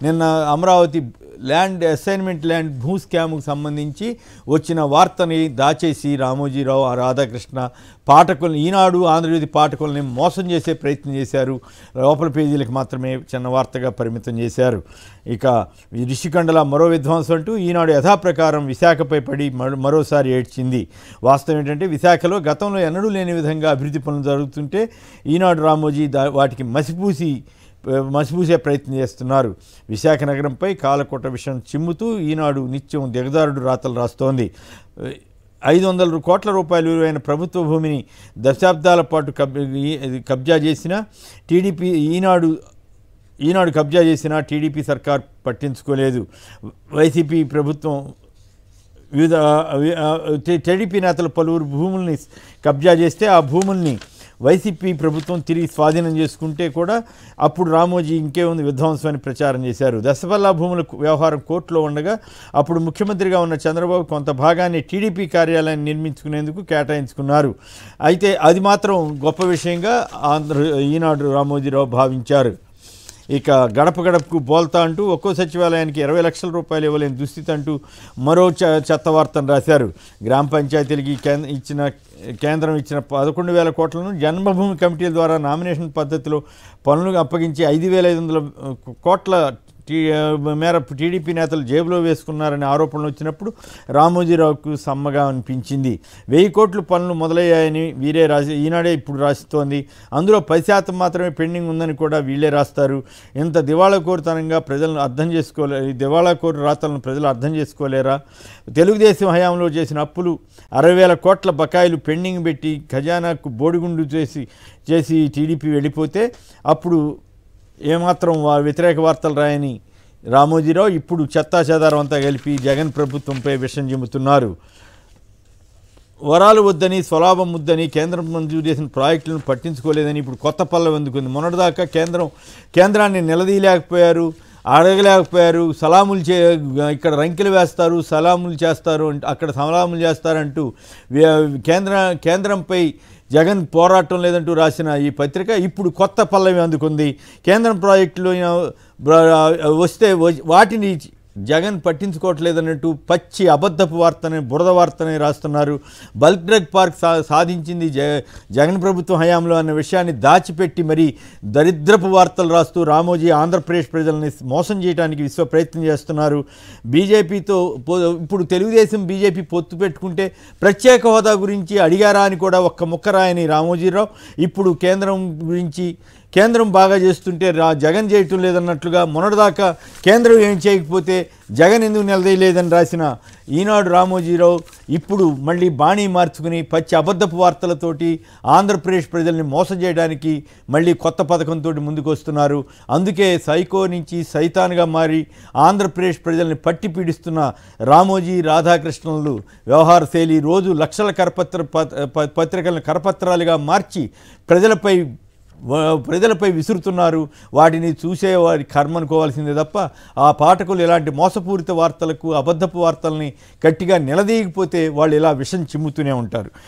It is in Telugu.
నిన్న అమరావతి ల్యాండ్ అసైన్మెంట్ ల్యాండ్ భూ స్కామ్కు సంబంధించి వచ్చిన వార్తని దాచేసి రామోజీరావు రాధాకృష్ణ పాఠకులను ఈనాడు ఆంధ్రజ్యోతి పాఠకులని మోసం చేసే ప్రయత్నం చేశారు. లోపల పేజీలకు మాత్రమే చిన్న వార్తగా పరిమితం చేశారు. ఇక రిషికొండల మరో విధ్వంసం అంటూ ఈనాడు యథాప్రకారం విశాఖపై పడి మరోసారి ఏడ్చింది. వాస్తవం ఏంటంటే విశాఖలో గతంలో ఎన్నడూ లేని విధంగా అభివృద్ధి పనులు జరుగుతుంటే ఈనాడు రామోజీ వాటికి మసిపూసే ప్రయత్నం చేస్తున్నారు. విశాఖ నగరంపై కాలకోట విషయం చిమ్ముతూ ఈనాడు నిత్యం దిగదారుడు రాతలు రాస్తోంది. 500 కోట్ల రూపాయలు విలువైన ప్రభుత్వ భూమిని దశాబ్దాల పాటు కబ్జా చేసిన టీడీపీ ఈనాడు కబ్జా చేసిన టీడీపీ సర్కార్ పట్టించుకోలేదు. వైసీపీ ప్రభుత్వం వివిధ టీడీపీ నేతలు పలువురు భూముల్ని కబ్జా చేస్తే ఆ భూముల్ని వైసీపీ ప్రభుత్వం తిరిగి స్వాధీనం చేసుకుంటే కూడా అప్పుడు రామోజీ ఇంకేముంది విధ్వంసం అని ప్రచారం చేశారు. దశపల్లా భూముల వ్యవహారం కోర్టులో ఉండగా అప్పుడు ముఖ్యమంత్రిగా ఉన్న చంద్రబాబు కొంత భాగాన్ని టీడీపీ కార్యాలయాన్ని నిర్మించుకునేందుకు కేటాయించుకున్నారు. అయితే అది మాత్రం గొప్ప విషయంగా ఈనాడు రామోజీరావు భావించారు. ఇక గడప గడపకు బోల్తా అంటూ ఒక్కో సచివాలయానికి 20 లక్షల రూపాయలు ఇవ్వలేని దుస్థితి అంటూ మరో చెత్త వార్తను రాశారు. గ్రామ పంచాయతీలకి కేంద్రం ఇచ్చిన 11,000 కోట్లను జన్మభూమి కమిటీల ద్వారా నామినేషన్ పద్ధతిలో పనులు అప్పగించి 5,500 కోట్ల మేర టీడీపీ నేతలు జేబులో వేసుకున్నారనే ఆరోపణలు వచ్చినప్పుడు రామోజీరావుకు సమ్మగా అనిపించింది. 1000 కోట్ల పనులు మొదలయ్యాయని ఈనాడే ఇప్పుడు రాస్తోంది. అందులో 10% మాత్రమే పెండింగ్ ఉందని కూడా వీళ్ళే రాస్తారు. ఇంత దివాళాకోరుతనంగా ప్రజలను దివాళాకోరు రాతలను ప్రజలు అర్థం చేసుకోలేరా? తెలుగుదేశం హయాంలో చేసిన అప్పులు 60,000 కోట్ల బకాయిలు పెండింగ్ పెట్టి ఖజానాకు బోడిగుండు చేసి టీడీపీ వెళ్ళిపోతే అప్పుడు ఏమాత్రం వ్యతిరేక వార్తలు రాయని రామోజీరావు ఇప్పుడు చెత్తాచెదారం అంతా కలిపి జగన్ ప్రభుత్వంపై విషం చిమ్ముతున్నారు. వరాలు వద్దని స్వలాభం వద్దని కేంద్రం మంజూరు చేసిన ప్రాజెక్టులను పట్టించుకోలేదని ఇప్పుడు కొత్త పల్లవి అందుకుంది. మొన్నటిదాకా కేంద్రాన్ని నిలదీయలేకపోయారు, అడగలేకపోయారు. ఇక్కడ రంకెలు వేస్తారు, సలాములు చేస్తారు, అక్కడ సలాములు చేస్తారంటూ కేంద్రంపై జగన్ పోరాటం లేదంటూ రాసిన ఈ పత్రిక ఇప్పుడు కొత్త పల్లవి అందుకుంది. కేంద్రం ప్రాజెక్టులు వస్తే వాటిని జగన్ పట్టించుకోవట్లేదన్నట్టు పచ్చి అబద్ధపు వార్తని బురద వార్తని రాస్తున్నారు. బల్క్ డ్రగ్ పార్క్ సాధించింది జగన్ ప్రభుత్వం హయాంలో అన్న విషయాన్ని దాచిపెట్టి మరీ దరిద్రపు వార్తలు రాస్తూ రామోజీ ఆంధ్రప్రదేశ్ ప్రజల్ని మోసం చేయడానికి విశ్వ ప్రయత్నం చేస్తున్నారు. బీజేపీతో ఇప్పుడు తెలుగుదేశం బీజేపీ పొత్తు పెట్టుకుంటే ప్రత్యేక హోదా గురించి అడిగారా అని కూడా ఒక్క ముక్క రాయని రామోజీరావు ఇప్పుడు కేంద్రం బాగా చేస్తుంటే జగన్ చేయటం లేదన్నట్లుగా మొన్నటిదాకా కేంద్రం ఏం చేయకపోతే జగన్ ఎందుకు నిలదీయలేదని రాసిన ఈనాడు రామోజీరావు ఇప్పుడు మళ్ళీ బాణీ మార్చుకుని పచ్చి అబద్ధపు వార్తలతోటి ఆంధ్రప్రదేశ్ ప్రజల్ని మోసం చేయడానికి మళ్ళీ కొత్త పథకంతో ముందుకు వస్తున్నారు. అందుకే సైకో నుంచి సైతాన్గా మారి ఆంధ్రప్రదేశ్ ప్రజల్ని పట్టి పీడిస్తున్న రామోజీ రాధాకృష్ణన్లు వ్యవహార శైలి రోజు లక్షల పత్రికలను కరపత్రాలుగా మార్చి ప్రజలపై విసురుతున్నారు. వాటిని చూసే వారి కర్మ అనుకోవాల్సిందే తప్ప ఆ పాఠకులు ఇలాంటి మోసపూరిత వార్తలకు అబద్ధపు వార్తల్ని గట్టిగా నిలదీయకపోతే వాళ్ళు ఇలా విషం చిమ్ముతూనే ఉంటారు.